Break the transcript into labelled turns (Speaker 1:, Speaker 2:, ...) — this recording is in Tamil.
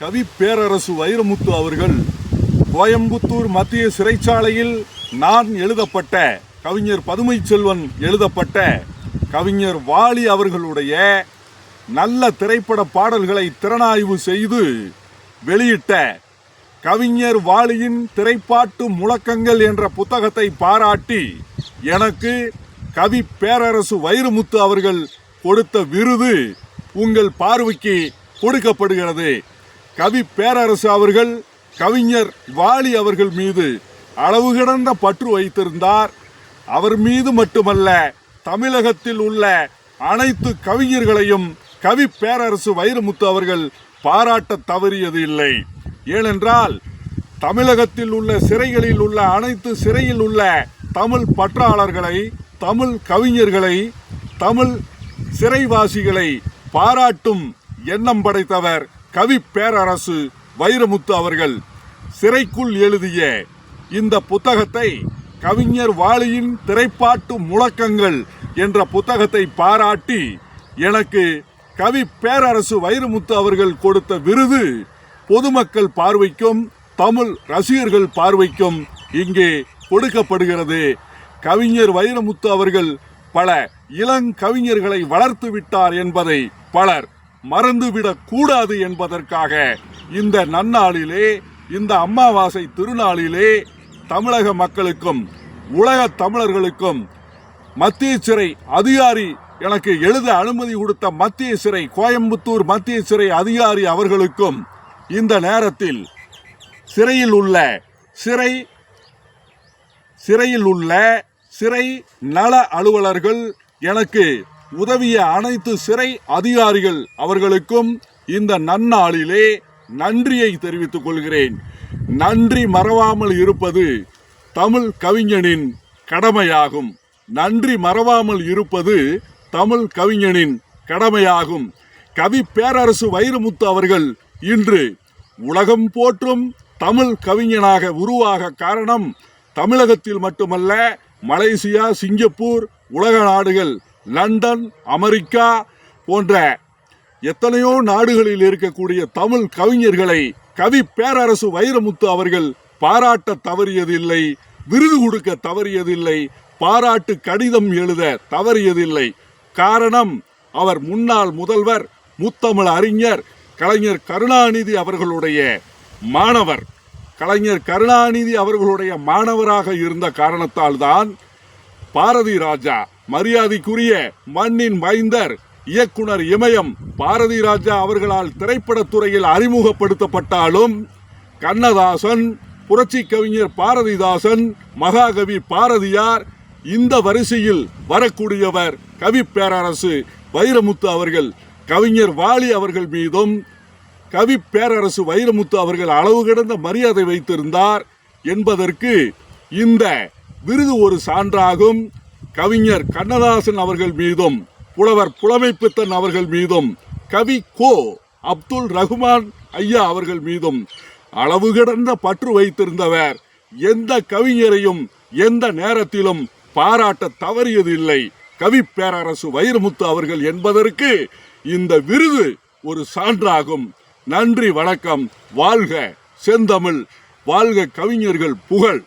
Speaker 1: கவி பேரரசு வைரமுத்து அவர்கள் கோயம்புத்தூர் மத்திய சிறைச்சாலையில் நான் எழுதப்பட்ட கவிஞர் பதுமை செல்வன் எழுதப்பட்ட கவிஞர் வாலி அவர்களுடைய நல்ல திரைப்பட பாடல்களை திறனாய்வு செய்து வெளியிட்ட கவிஞர் வாலியின் திரைப்பாட்டு முழக்கங்கள் என்ற புத்தகத்தை பாராட்டி எனக்கு கவி பேரரசு வைரமுத்து அவர்கள் கொடுத்த விருது உங்கள் பார்வைக்கு கொடுக்கப்படுகிறது. கவி பேரரசு அவர்கள் கவிஞர் வாலி அவர்கள் மீது அளவு கடந்த பற்று வைத்திருந்தார். அவர் மீது மட்டுமல்ல, தமிழகத்தில் உள்ள அனைத்து கவிஞர்களையும் கவி பேரரசு வைரமுத்து அவர்கள் பாராட்ட தவறியது இல்லை. ஏனென்றால் தமிழகத்தில் உள்ள சிறைகளில் உள்ள அனைத்து சிறையில் உள்ள தமிழ் பற்றாளர்களை, தமிழ் கவிஞர்களை, தமிழ் சிறைவாசிகளை பாராட்டும் எண்ணம் படைத்தவர் கவி பேரரசு வைரமுத்து அவர்கள். சிறைக்குள் எழுதிய இந்த புத்தகத்தை கவிஞர் வாலியின் திரைப்பாட்டு முழக்கங்கள் என்ற புத்தகத்தை பாராட்டி எனக்கு கவி பேரரசு வைரமுத்து அவர்கள் கொடுத்த விருது பொதுமக்கள் பார்வைக்கும் தமிழ் ரசிகர்கள் பார்வைக்கும் இங்கே கொடுக்கப்படுகிறது. கவிஞர் வைரமுத்து அவர்கள் பல இளங்கவிஞர்களை வளர்த்து விட்டார் என்பதை பலர் மறந்துவிடக் கூடாது என்பதற்காக இந்த நன்னாளிலே, இந்த அமாவாசை திருநாளிலே தமிழக மக்களுக்கும் உலக தமிழர்களுக்கும் மத்திய சிறை அதிகாரி எனக்கு எழுத அனுமதி கொடுத்த மத்திய சிறை கோயம்புத்தூர் மத்திய சிறை அதிகாரி அவர்களுக்கும் இந்த நேரத்தில் சிறையில் உள்ள சிறை நல அலுவலர்கள், எனக்கு உதவிய அனைத்து சிறை அதிகாரிகள் அவர்களுக்கும் இந்த நன்னாளிலே நன்றியை தெரிவித்துக் கொள்கிறேன். நன்றி மறவாமல் இருப்பது தமிழ் கவிஞனின் கடமையாகும். நன்றி மறவாமல் இருப்பது தமிழ் கவிஞனின் கடமையாகும். கவி பேரரசு வைரமுத்து அவர்கள் இன்று உலகம் போற்றும் தமிழ் கவிஞனாக உருவாக காரணம் தமிழகத்தில் மட்டுமல்ல, மலேசியா, சிங்கப்பூர், உலக நாடுகள், லண்டன், அமெரிக்கா போன்ற எத்தனையோ நாடுகளில் இருக்கக்கூடிய தமிழ் கவிஞர்களை கவி பேரரசு வைரமுத்து அவர்கள் பாராட்ட தவறியதில்லை, விருது கொடுக்க தவறியதில்லை, பாராட்டு கடிதம் எழுத தவறியதில்லை. காரணம், அவர் முன்னாள் முதல்வர், முத்தமிழ் அறிஞர் கலைஞர் கருணாநிதி அவர்களுடைய மாணவர். கலைஞர் கருணாநிதி அவர்களுடைய மாணவராக இருந்த காரணத்தால் தான் பாரதி ராஜா, மரியாதைக்குரிய மண்ணின் மைந்தர் இயக்குனர் இமயம் பாரதி ராஜா அவர்களால் திரைப்படத்துறையில் அறிமுகப்படுத்தப்பட்டாலும் கண்ணதாசன், புரட்சி கவிஞர் பாரதிதாசன், மகாகவி பாரதியார், இந்த வரிசையில் வரக்கூடியவர் கவி பேரரசு வைரமுத்து அவர்கள். கவிஞர் வாலி அவர்கள் மீதும் கவி பேரரசு வைரமுத்து அவர்கள் அளவு கடந்த மரியாதை வைத்திருந்தார் என்பதற்கு இந்த விருது ஒரு சான்றாகும். கவிஞர் கண்ணதாசன் அவர்கள் மீதும், புலவர் புலமைப்பித்தன் அவர்கள் மீதும், கவி கோ அப்துல் ரஹ்மான் ஐயா அவர்கள் மீதும் அளவு கடந்த பற்று வைத்திருந்தவர் எந்த கவிஞரையும் எந்த நேரத்திலும் பாராட்ட தவறியதில்லை கவி பேரரசு வைரமுத்து அவர்கள் என்பதற்கு இந்த விருது ஒரு சான்றாகும். நன்றி, வணக்கம். வாழ்க செந்தமிழ், வாழ்க கவிஞர்கள் புகழ்.